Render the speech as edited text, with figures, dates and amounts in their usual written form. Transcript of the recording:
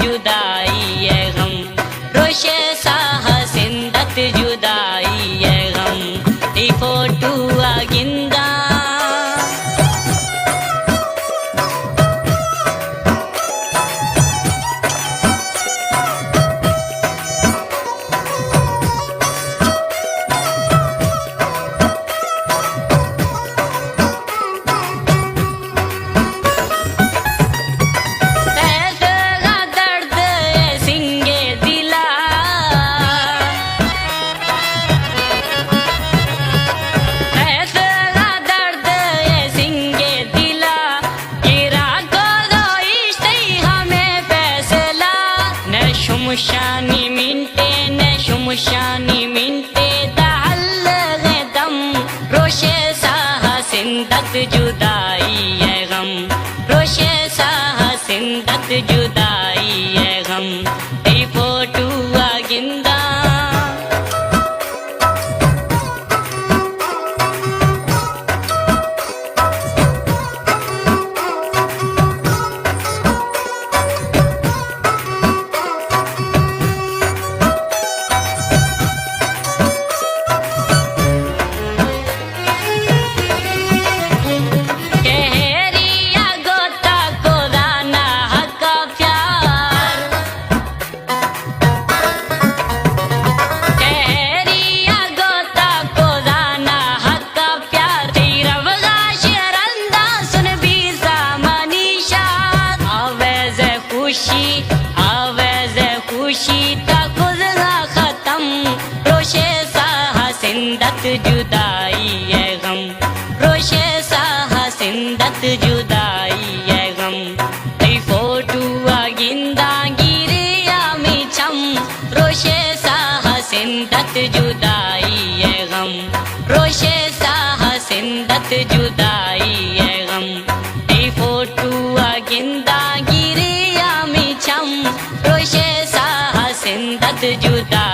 जुदाई है गम, रोशे साह सिंदत जुदाई है गम, ती फोटू आगिंदा शुमशानी मिनटे ने शुमशानी मिनटे दाल दम, रोशे साह सिंदत जुदाई है गम, रोशे साह सिंदत जुदाई है गम, ती फोटू आगिंदा खुशी ता खुदा खत्म, रोशे साह सिंदत जुदाई है गम, रोशे साह सिंदत जुदाई है गम, ती फोटू आगिंदा गिरिया मिछम, रोशे साह सिंदत जुदाई है गम, रोशे साह सिंदत जुदाई है गम, ती फोटू आगिंदा गिरिया मिछम, रोशे सिंदत जुदा